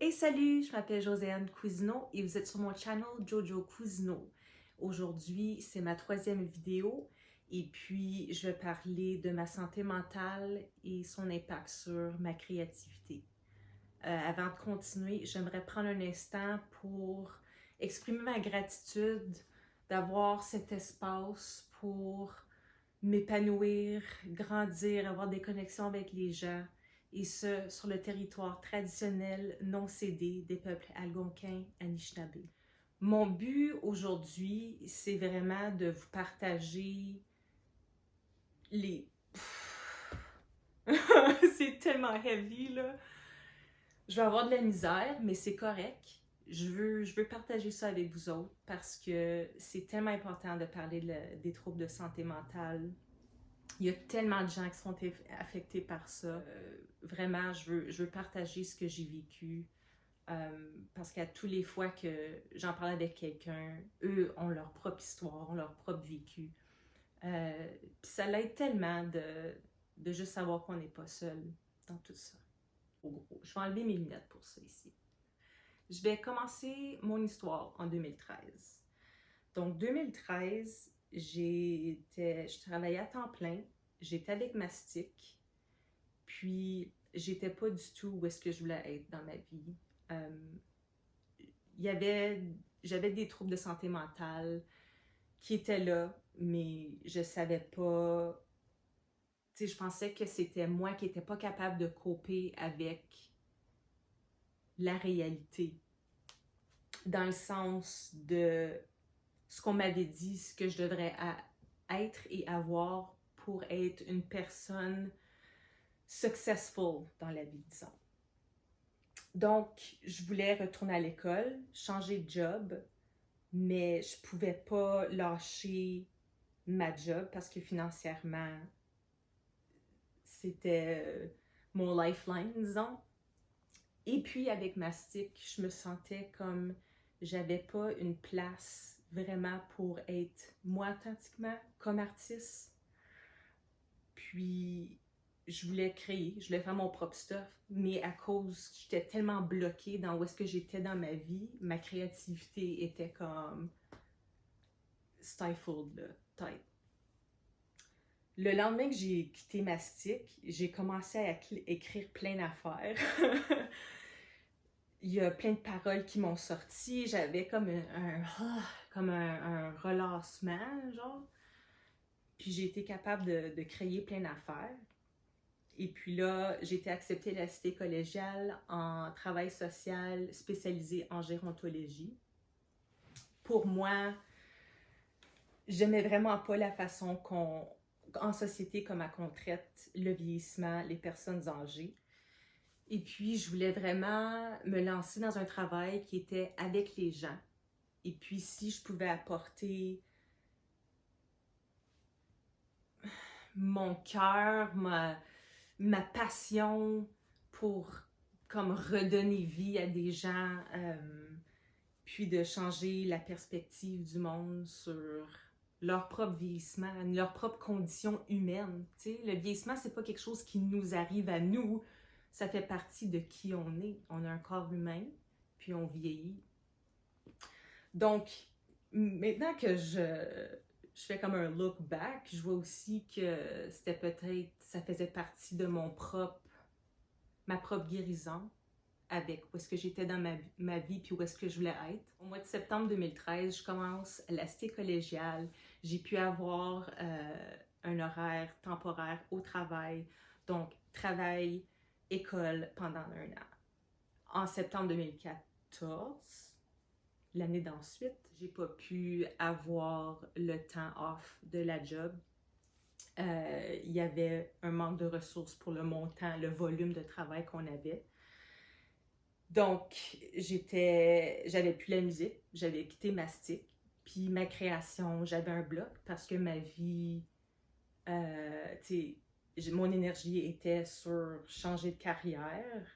Hey salut, je m'appelle Josiane Cousineau et vous êtes sur mon channel Jojo Cousineau. Aujourd'hui, c'est ma troisième vidéo et puis je vais parler de ma santé mentale et son impact sur ma créativité. Avant de continuer, j'aimerais prendre un instant pour exprimer ma gratitude d'avoir cet espace pour m'épanouir, grandir, avoir des connexions avec les gens, et ce, sur le territoire traditionnel non cédé des peuples algonquins Anishinaabe. Mon but aujourd'hui, c'est vraiment de vous partager les... c'est tellement heavy, là. Je vais avoir de la misère, mais c'est correct. Je veux partager ça avec vous autres parce que c'est tellement important de parler des troubles de santé mentale. Il y a tellement de gens qui sont affectés par ça. Vraiment, je veux partager ce que j'ai vécu. Parce qu'à tous les fois que j'en parle avec quelqu'un, eux ont leur propre histoire, ont leur propre vécu. Puis ça l'aide tellement de juste savoir qu'on n'est pas seul dans tout ça. Au gros, je vais enlever mes lunettes pour ça ici. Je vais commencer mon histoire en 2013. Donc 2013, je travaillais à temps plein, j'étais avec Mastic, puis j'étais pas du tout où est-ce que je voulais être dans ma vie. J'avais des troubles de santé mentale qui étaient là, mais je savais pas, tu sais, je pensais que c'était moi qui n'étais pas capable de coper avec la réalité, dans le sens de ce qu'on m'avait dit, ce que je devrais être et avoir pour être une personne successful dans la vie, disons. Donc, je voulais retourner à l'école, changer de job, mais je pouvais pas lâcher ma job parce que financièrement, c'était mon lifeline, disons. Et puis, avec Mastic, je me sentais comme j'avais pas une place vraiment pour être moi authentiquement comme artiste. Puis, je voulais créer, je voulais faire mon propre stuff, mais à cause, j'étais tellement bloquée dans où est-ce que j'étais dans ma vie, ma créativité était comme stifled, là, tight. Le lendemain que j'ai quitté Mastic, j'ai commencé à écrire plein d'affaires. Il y a plein de paroles qui m'ont sorti. J'avais comme un relâchement, genre. Puis j'ai été capable de créer plein d'affaires. Et puis là, j'ai été acceptée à la cité collégiale en travail social spécialisé en gérontologie. Pour moi, j'aimais vraiment pas la façon en société, comment on traite le vieillissement, les personnes âgées. Et puis, je voulais vraiment me lancer dans un travail qui était avec les gens. Et puis, si je pouvais apporter mon cœur, ma passion pour comme redonner vie à des gens, puis de changer la perspective du monde sur leur propre vieillissement, leur propre condition humaine. Tu sais, le vieillissement, c'est pas quelque chose qui nous arrive à nous, ça fait partie de qui on est. On a un corps humain, puis on vieillit. Donc, maintenant que je fais comme un look back, je vois aussi que c'était peut-être, ça faisait partie de ma propre guérison avec où est-ce que j'étais dans ma vie puis où est-ce que je voulais être. Au mois de septembre 2013, je commence la cité collégiale. J'ai pu avoir un horaire temporaire au travail, donc travail, école pendant 1 an. En septembre 2014, l'année d'ensuite, j'ai pas pu avoir le temps off de la job. Il y avait un manque de ressources pour le montant, le volume de travail qu'on avait. Donc, j'avais plus la musique, j'avais quitté Mastic, puis ma création, j'avais un bloc parce que ma vie, tu sais, mon énergie était sur changer de carrière.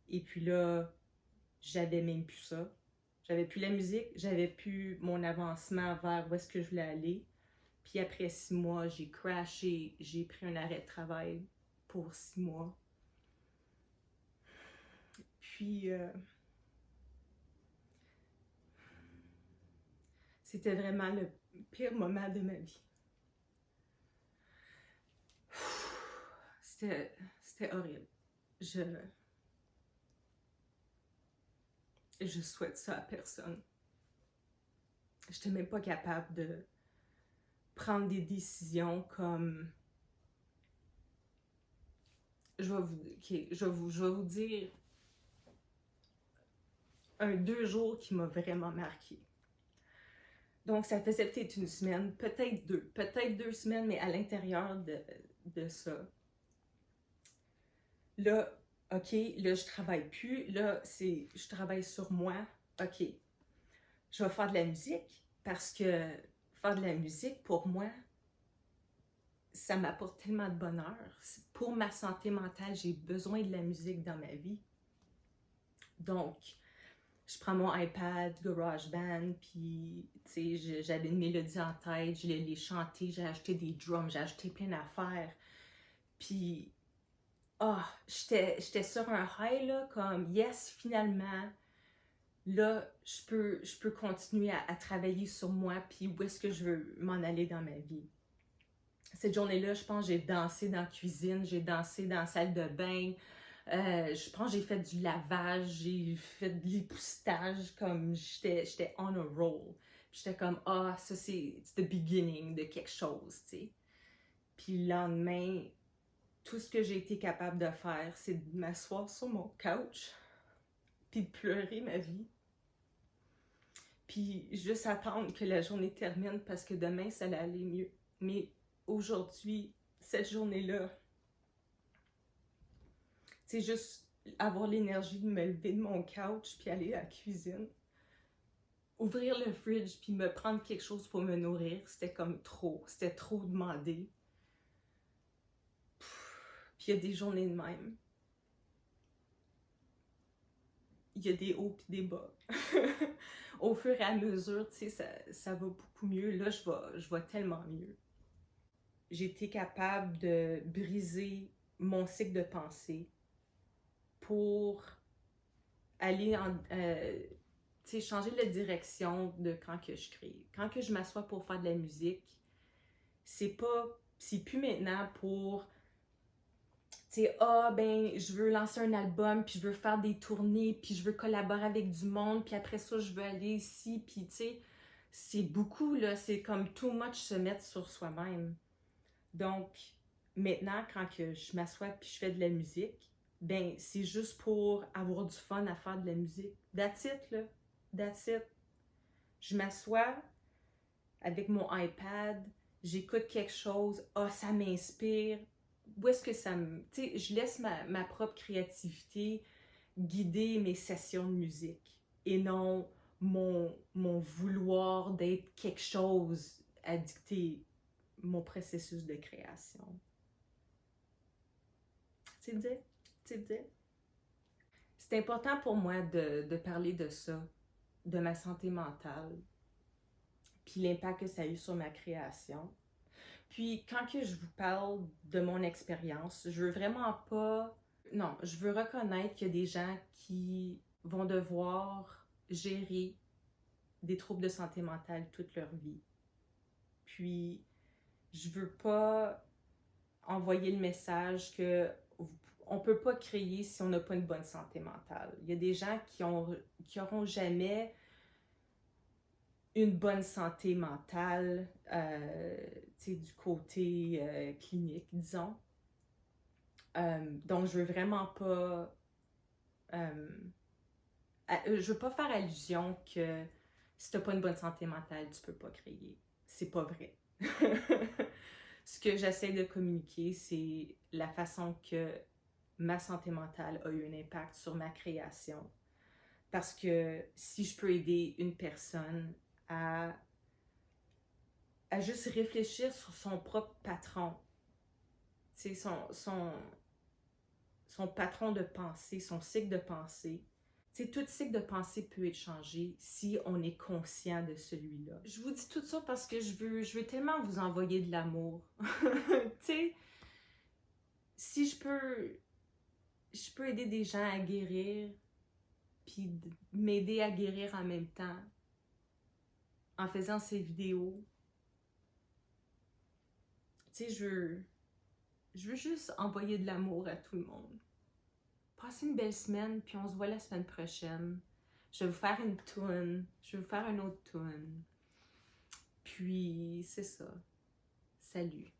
Et puis là, j'avais même plus ça. J'avais plus la musique, j'avais plus mon avancement vers où est-ce que je voulais aller. Puis après 6 mois, j'ai crashé, j'ai pris un arrêt de travail pour 6 mois. Puis, C'était vraiment le pire moment de ma vie. C'était horrible. Je souhaite ça à personne. J'étais même pas capable de prendre des décisions comme... Je vais vous dire 2 jours qui m'a vraiment marqué. Donc, ça faisait peut-être une semaine, peut-être 2 semaines, mais à l'intérieur de ça. Là, OK, là, je travaille plus. Là, je travaille sur moi. OK, je vais faire de la musique parce que faire de la musique, pour moi, ça m'apporte tellement de bonheur. Pour ma santé mentale, j'ai besoin de la musique dans ma vie. Donc, je prends mon iPad, GarageBand, puis, tu sais, j'avais une mélodie en tête, je l'ai chantée, j'ai acheté des drums, j'ai acheté plein d'affaires. Puis, j'étais sur un high, là, comme, yes, finalement, là, je peux continuer à travailler sur moi, puis où est-ce que je veux m'en aller dans ma vie. Cette journée-là, je pense que j'ai dansé dans la cuisine, j'ai dansé dans la salle de bain, je pense que j'ai fait du lavage, j'ai fait de l'époussetage, comme j'étais on a roll. J'étais comme, ça c'est the beginning de quelque chose, tu sais. Puis le lendemain, tout ce que j'ai été capable de faire, c'est de m'asseoir sur mon couch, puis de pleurer ma vie. Puis juste attendre que la journée termine parce que demain, ça allait aller mieux. Mais aujourd'hui, cette journée-là, c'est juste avoir l'énergie de me lever de mon couch puis aller à la cuisine, ouvrir le fridge puis me prendre quelque chose pour me nourrir, c'était comme trop, c'était trop demandé. Puis il y a des journées de même. Il y a des hauts puis des bas. Au fur et à mesure, tu sais, ça va beaucoup mieux. Là, je vais tellement mieux. J'ai été capable de briser mon cycle de pensée pour aller changer la direction de quand que je crée. Quand que je m'assois pour faire de la musique, c'est plus maintenant pour, tu sais, je veux lancer un album, puis je veux faire des tournées, puis je veux collaborer avec du monde, puis après ça, je veux aller ici, puis tu sais, c'est beaucoup, là, c'est comme too much se mettre sur soi-même. Donc, maintenant, quand que je m'assois puis je fais de la musique, ben, c'est juste pour avoir du fun à faire de la musique. That's it, là. That's it. Je m'assois avec mon iPad, j'écoute quelque chose, ça m'inspire. Où est-ce que ça me... Tu sais, je laisse ma propre créativité guider mes sessions de musique et non mon vouloir d'être quelque chose à dicter mon processus de création. C'est dit? C'est important pour moi de parler de ça, de ma santé mentale, puis l'impact que ça a eu sur ma création. Puis quand que je vous parle de mon expérience, je veux vraiment pas... Non, je veux reconnaître qu'il y a des gens qui vont devoir gérer des troubles de santé mentale toute leur vie. Puis je veux pas envoyer le message que on peut pas créer si on n'a pas une bonne santé mentale. Il y a des gens qui auront jamais une bonne santé mentale, du côté clinique, disons. Donc, je veux vraiment pas... je veux pas faire allusion que si t'as pas une bonne santé mentale, tu peux pas créer. C'est pas vrai. Ce que j'essaie de communiquer, c'est la façon que ma santé mentale a eu un impact sur ma création. Parce que si je peux aider une personne à juste réfléchir sur son propre patron, c'est son patron de pensée, son cycle de pensée. T'sais, tout cycle de pensée peut être changé si on est conscient de celui-là. Je vous dis tout ça parce que je veux tellement vous envoyer de l'amour. Tu sais, si je peux aider des gens à guérir, puis m'aider à guérir en même temps, en faisant ces vidéos. Tu sais, je veux juste envoyer de l'amour à tout le monde. Passez une belle semaine, puis on se voit la semaine prochaine. Je vais vous faire une toune. Je vais vous faire une autre toune. Puis, c'est ça. Salut.